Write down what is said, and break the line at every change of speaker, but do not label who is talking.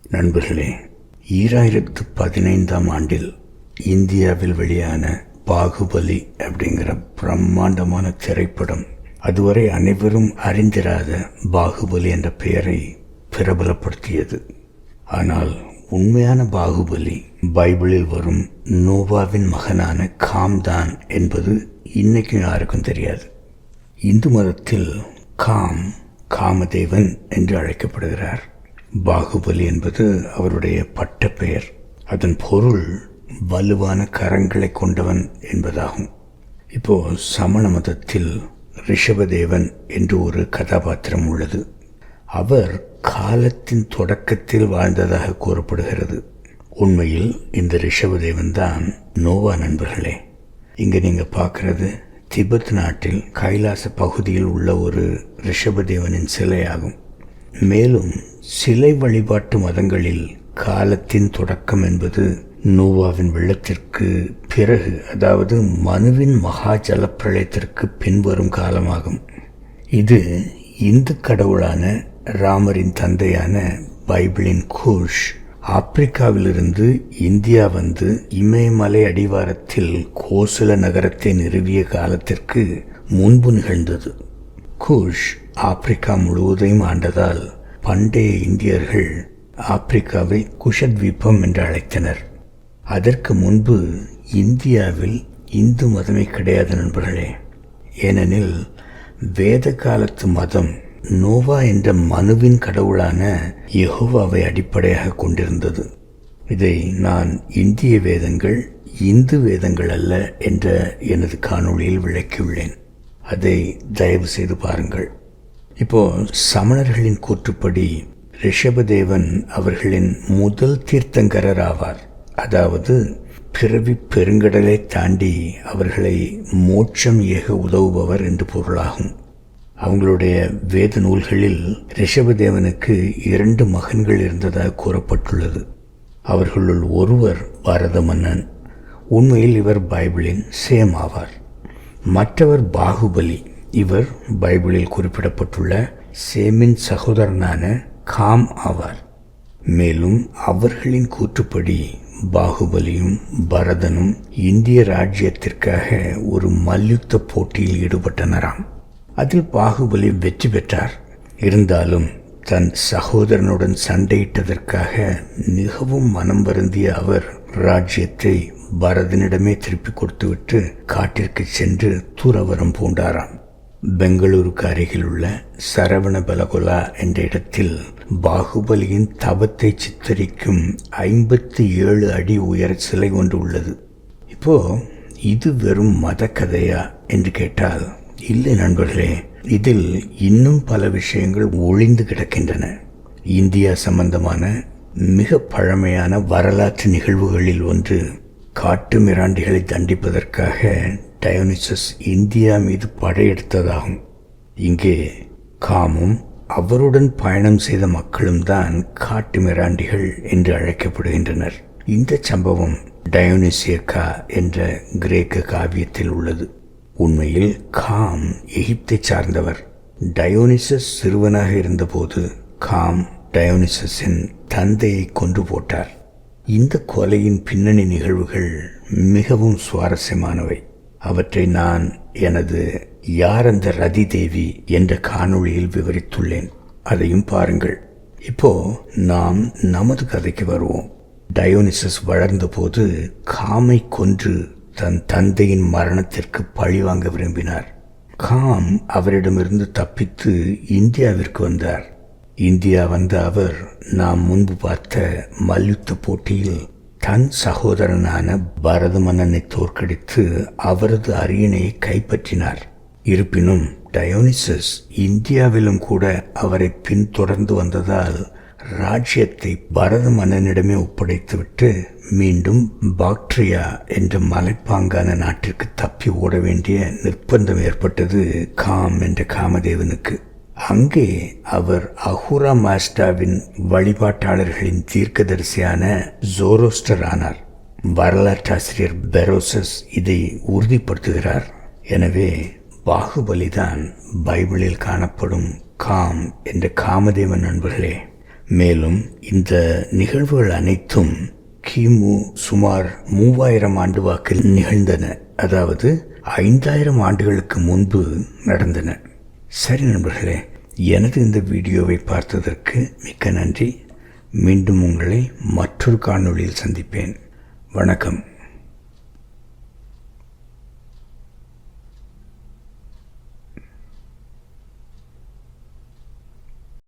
நண்பர்களே, 2015 இந்தியாவில் வெளியான பாகுபலி அப்படிங்கிற பிரம்மாண்டமான திரைப்படம் அதுவரை அனைவரும் அறிந்திராத பாகுபலி என்ற பெயரை பிரபலப்படுத்தியது. ஆனால் உண்மையான பாகுபலி பைபிளில் வரும் நோவாவின் மகனான காம் தான் என்பது இன்னைக்கும் யாருக்கும் தெரியாது. இந்து மதத்தில் காம் காமதேவன் என்று அழைக்கப்படுகிறார். பாகுபலி என்பது அவருடைய பட்ட பெயர். அதன் பொருள் வலுவான கரங்களை கொண்டவன் என்பதாகும். இப்போ சமண மதத்தில் ரிஷபதேவன் என்று ஒரு கதாபாத்திரம் உள்ளது. அவர் காலத்தின் தொடக்கத்தில் வாழ்ந்ததாக கூறப்படுகிறது. உண்மையில் இந்த ரிஷபதேவன் தான் நோவா. நண்பர்களே, இங்கே நீங்கள் பார்க்கறது திபெத் நாட்டில் கைலாச பகுதியில் உள்ள ஒரு ரிஷபதேவனின் சிலையாகும். மேலும் சிலை வழிபாட்டு மதங்களில் காலத்தின் தொடக்கம் என்பது நோவாவின் வெள்ளத்திற்கு பிறகு, அதாவது மனுவின் மகா ஜலப்பிரளயத்திற்கு பின்வரும் காலமாகும். இது இந்து கடவுளான ராமரின் தந்தையான பைபிளின் கூஷ் ஆப்பிரிக்காவிலிருந்து இந்தியா வந்து இமயமலை அடிவாரத்தில் கோசல நகரத்தை நிறுவிய காலத்திற்கு முன்பு நிகழ்ந்தது. கூஷ் ஆப்பிரிக்கா முழுவதையும் ஆண்டதால் பண்டைய இந்தியர்கள் ஆப்பிரிக்காவை குஷத்வீபம் என்று அழைத்தனர். அதற்கு முன்பு இந்தியாவில் இந்து மதமே கிடையாது நண்பர்களே. ஏனெனில் வேத காலத்து மதம் நோவா என்ற மனுவின் கடவுளான யெகோவாவை அடிப்படையாக கொண்டிருந்தது. இதை நான் இந்திய வேதங்கள் இந்து வேதங்கள் அல்ல என்ற எனது காணொளியில் விளக்கியுள்ளேன். அதை தயவு செய்து பாருங்கள். இப்போ சமணர்களின் கூற்றுப்படி ரிஷபதேவன் அவர்களின் முதல் தீர்த்தங்கரர் ஆவார். அதாவது பிறவி பெருங்கடலை தாண்டி அவர்களை மோட்சம் ஏக உதவுபவர் என்று பொருளாகும். அவங்களுடைய வேத நூல்களில் ரிஷபதேவனுக்கு 2 மகன்கள் இருந்ததாக கூறப்பட்டுள்ளது. அவர்களுள் ஒருவர் பாரத மன்னன். உண்மையில் இவர் பைபிளின் சேம் ஆவார். மற்றவர் பாகுபலி. இவர் பைபிளில் குறிப்பிடப்பட்டுள்ள சேமின் சகோதரனான காம் ஆவார். மேலும் அவர்களின் கூற்றுப்படி பாகுபலியும் பரதனும் இந்திய ராஜ்யத்திற்காக ஒரு மல்யுத்த போட்டியில் ஈடுபட்டனராம். அதில் பாகுபலி வெற்றி பெற்றார். இருந்தாலும் தன் சகோதரனுடன் சண்டையிட்டதற்காக மிகவும் மனம் வருந்திய அவர் ராஜ்யத்தை பரதனிடமே திருப்பி கொடுத்துவிட்டு காட்டிற்கு சென்று துறவரம் பூண்டாராம். பெங்களூருக்கு அருகில் உள்ள சரவணபலகொலா என்ற இடத்தில் பாகுபலியின் தவத்தை சித்தரிக்கும் 57 அடி உயர சிலை ஒன்று உள்ளது. இப்போ இது வெறும் மத கதையா என்று கேட்டால் இல்லை நண்பர்களே. இதில் இன்னும் பல விஷயங்கள் ஒளிந்து கிடக்கின்றன. இந்தியா சம்பந்தமான மிக பழமையான வரலாற்று நிகழ்வுகளில் ஒன்று காட்டு மிராண்டிகளை தண்டிப்பதற்காக டயோனிசஸ் இந்தியா மீது படையெடுத்ததாகும். இங்கே காமும் அவருடன் பயணம் செய்த மக்களும் தான் காட்டு மிராண்டிகள் என்று அழைக்கப்படுகின்றனர். இந்த சம்பவம் டயோனிசியக்கா என்ற கிரேக்க காவியத்தில் உள்ளது. உண்மையில் காம் எகிப்தை சார்ந்தவர். டயோனிசஸ் சிறுவனாக இருந்தபோது காம் டயோனிசஸின் தந்தையை கொன்று போட்டார். இந்த கொலையின் பின்னணி நிகழ்வுகள் மிகவும் சுவாரஸ்யமானவை. அவற்றை நான் எனது யார் அந்த ரதி தேவி என்ற காணொளியில் விவரித்துள்ளேன். அதையும் பாருங்கள். இப்போ நாம் நமது கதைக்கு வருவோம். டயோனிசஸ் வளர்ந்தபோது காமை கொன்று தன் தந்தையின் மரணத்திற்கு பழிவாங்க விரும்பினார். காம் அவரிடமிருந்து தப்பித்து இந்தியாவிற்கு வந்தார். இந்தியா வந்த அவர் நாம் முன்பு பார்த்த மல்யுத்த போட்டியில் தன் சகோதரனான பரத மன்னனை தோற்கடித்து அவரது அரியணையை கைப்பற்றினார். இருப்பினும் டயோனிசஸ் இந்தியாவிலும் கூட அவரை பின்தொடர்ந்து வந்ததால் ராஜ்யத்தை பரத மன்னனிடமே ஒப்படைத்துவிட்டு மீண்டும் பாக்ட்ரியா என்ற மலைப்பாங்கான நாட்டிற்கு தப்பி ஓட வேண்டிய நிர்பந்தம் ஏற்பட்டது காம் என்ற காமதேவனுக்கு. அங்கே அவர் அஹூரா மாஸ்டாவின் வழிபாட்டாளர்களின் தீர்க்கதரிசியான ஜோரோஸ்டர் ஆனார். வரலாற்றாசிரியர் பெரோசஸ் இதை உறுதிப்படுத்துகிறார். எனவே பாகுபலிதான் பைபிளில் காணப்படும் காம் என்ற காமதேவன். நண்பர்களே, மேலும் இந்த நிகழ்வுகள் அனைத்தும் கிமு சுமார் 3000 ஆண்டு வாக்கில் நிகழ்ந்தன. அதாவது 5000 ஆண்டுகளுக்கு முன்பு நடந்தன. சரி நண்பர்களே, எனது இந்த வீடியோவை பார்த்ததற்கு மிக்க நன்றி. மீண்டும் உங்களை மற்றொரு காணொளியில் சந்திப்பேன். வணக்கம்.